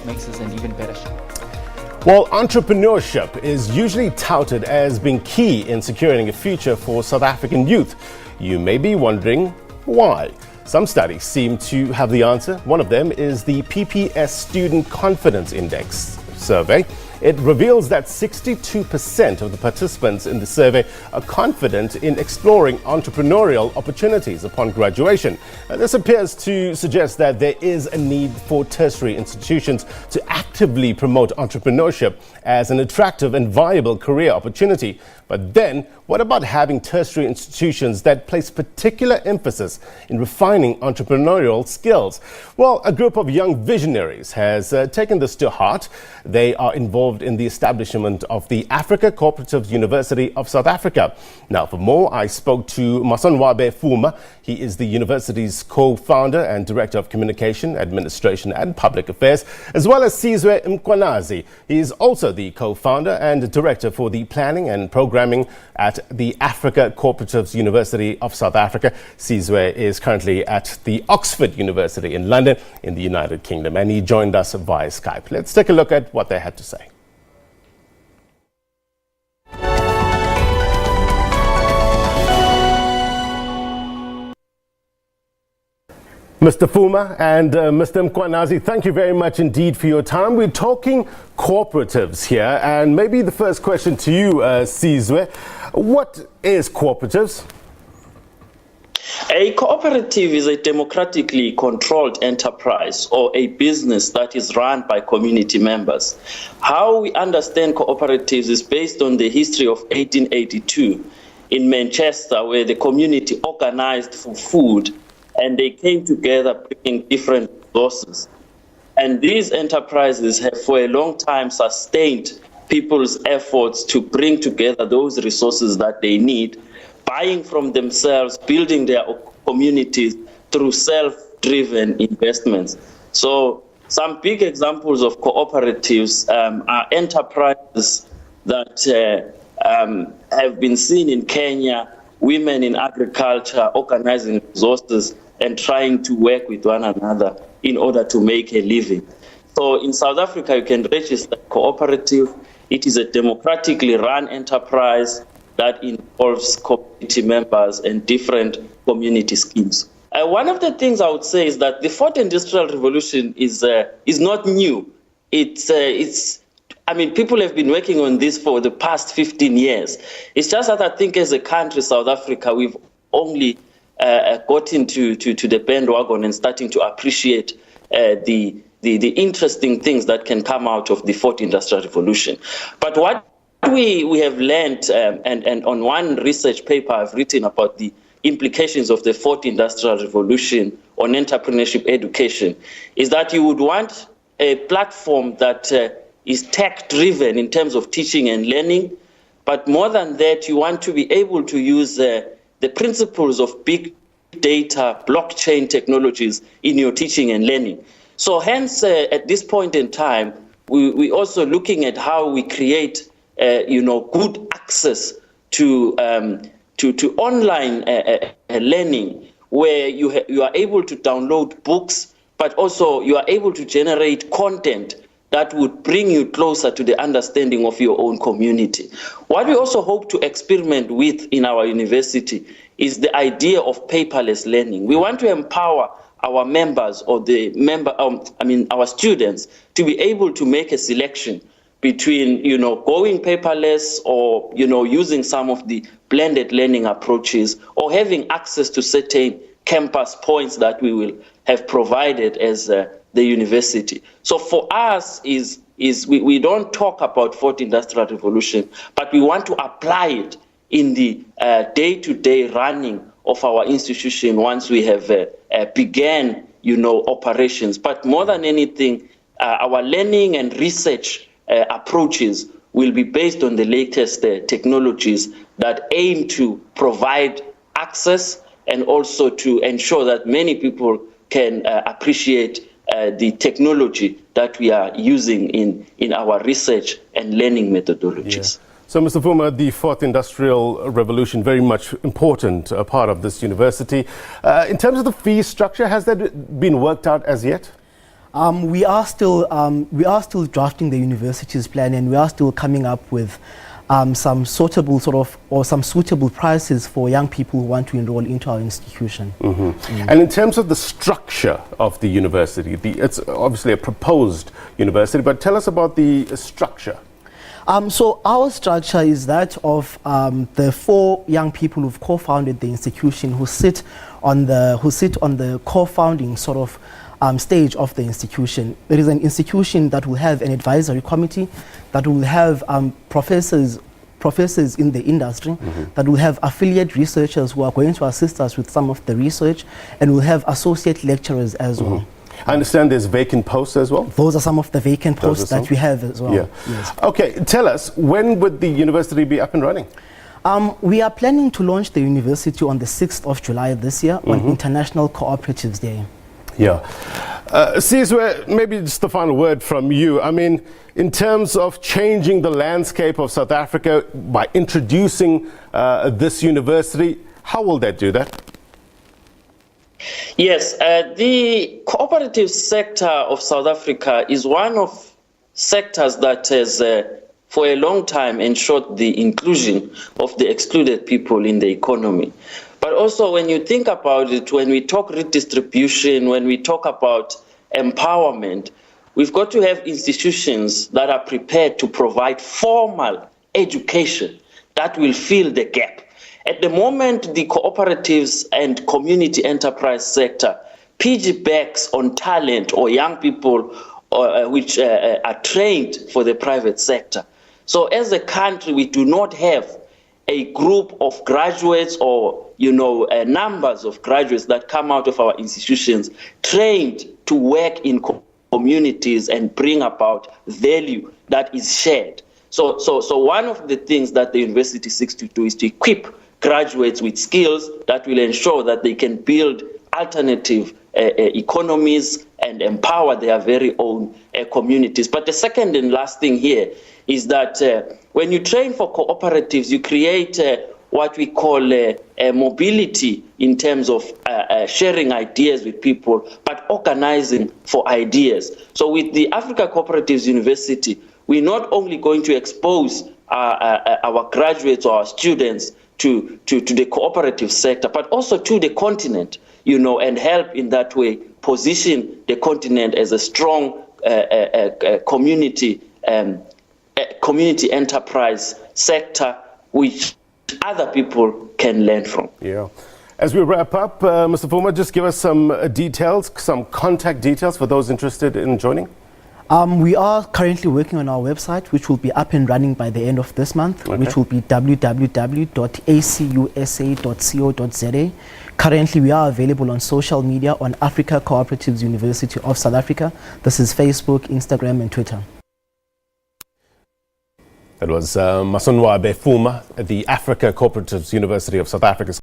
makes us an even better show. Well, entrepreneurship is usually touted as being key in securing a future for South African youth. You may be wondering why. Some studies seem to have the answer. One of them is the PPS Student Confidence Index survey. It reveals that 62% of the participants in the survey are confident in exploring entrepreneurial opportunities upon graduation. This appears to suggest that there is a need for tertiary institutions to actively promote entrepreneurship as an attractive and viable career opportunity. But then, what about having tertiary institutions that place particular emphasis in refining entrepreneurial skills? Well, a group of young visionaries has taken this to heart. They are involved in the establishment of the Africa Cooperatives University of South Africa. Now, for more, I spoke to Masonwabe Fuma. He is the university's co-founder and director of communication, administration and public affairs, as well as Sizwe Mkwanazi. He is also the co-founder and director for the planning and programming at the Africa Cooperatives University of South Africa. Sizwe is currently at the Oxford University in London in the United Kingdom, and he joined us via Skype. Let's take a look at what they had to say. Mr. Fuma and Mr. Mkwanazi, thank you very much indeed for your time. We're talking cooperatives here, and maybe the first question to you, Sizwe, what is cooperatives? A cooperative is a democratically controlled enterprise or a business that is run by community members. How we understand cooperatives is based on the history of 1882 in Manchester, where the community organized for food and they came together bringing different resources. And these enterprises have for a long time sustained people's efforts to bring together those resources that they need, buying from themselves, building their communities through self-driven investments. So some big examples of cooperatives are enterprises that have been seen in Kenya, women in agriculture organizing resources and trying to work with one another in order to make a living. So in South Africa, you can register cooperative. It is a democratically run enterprise that involves community members and different community schemes. One of the things I would say is that the fourth industrial revolution is not new. People have been working on this for the past 15 years. It's just that I think as a country, South Africa, we've only got into the bandwagon and starting to appreciate the interesting things that can come out of the fourth industrial revolution. But what we have learned, and on one research paper I've written about the implications of the fourth industrial revolution on entrepreneurship education, is that you would want a platform that is tech-driven in terms of teaching and learning, but more than that, you want to be able to use the principles of big data, blockchain technologies in your teaching and learning. So hence, at this point in time, we're also looking at how we create good access to online learning, where you are able to download books, but also you are able to generate content that would bring you closer to the understanding of your own community. What we also hope to experiment with in our university is the idea of paperless learning. We want to empower our members or our students to be able to make a selection between, going paperless or, using some of the blended learning approaches or having access to certain campus points that we will have provided as the university. So for us we don't talk about fourth industrial revolution, but we want to apply it in the day-to-day running of our institution once we have began, operations. But more than anything, our learning and research approaches will be based on the latest technologies that aim to provide access and also to ensure that many people can appreciate the technology that we are using in our research and learning methodologies. Yeah. So, Mr. Fuma, the fourth industrial revolution, very much important part of this university. In terms of the fee structure, has that been worked out as yet? We are still drafting the university's plan, and we are still coming up with some suitable prices for young people who want to enroll into our institution. And in terms of the structure of the university, it's obviously a proposed university, but tell us about the structure. So our structure is that of the 4 young people who've co-founded the institution, who sit on the co-founding stage of the institution. It is an institution that will have an advisory committee, that will have professors in the industry, that will have affiliate researchers who are going to assist us with some of the research, and will have associate lecturers as well. I understand there's vacant posts as well? Those are some of the vacant posts that we have as well. Yeah. Yes. Okay, tell us, when would the university be up and running? We are planning to launch the university on the 6th of July this year, on International Cooperatives Day. Yeah. Sizwe, maybe just the final word from you. I mean, in terms of changing the landscape of South Africa by introducing this university, how will that do that? Yes, the cooperative sector of South Africa is one of sectors that has for a long time ensured the inclusion of the excluded people in the economy. But also when you think about it, when we talk redistribution, when we talk about empowerment, we've got to have institutions that are prepared to provide formal education that will fill the gap. At the moment, the cooperatives and community enterprise sector piggybacks on talent or young people which are trained for the private sector. So as a country, we do not have a group of graduates or numbers of graduates that come out of our institutions trained to work in communities and bring about value that is shared. So one of the things that the university seeks to do is to equip graduates with skills that will ensure that they can build alternative economies and empower their very own communities. But the second and last thing here is that when you train for cooperatives, you create what we call a mobility in terms of sharing ideas with people, but organizing for ideas. So with the Africa Cooperatives University, we're not only going to expose our graduates or our students to the cooperative sector, but also to the continent, and help in that way position the continent as a strong community enterprise sector which other people can learn from. Yeah. As we wrap up, Mr. Fuma, just give us some details, some contact details for those interested in joining. We are currently working on our website, which will be up and running by the end of this month, which will be www.acusa.co.za. Currently, we are available on social media on Africa Cooperatives University of South Africa. This is Facebook, Instagram, and Twitter. That was Masonwabe Fuma at the Africa Cooperatives University of South Africa.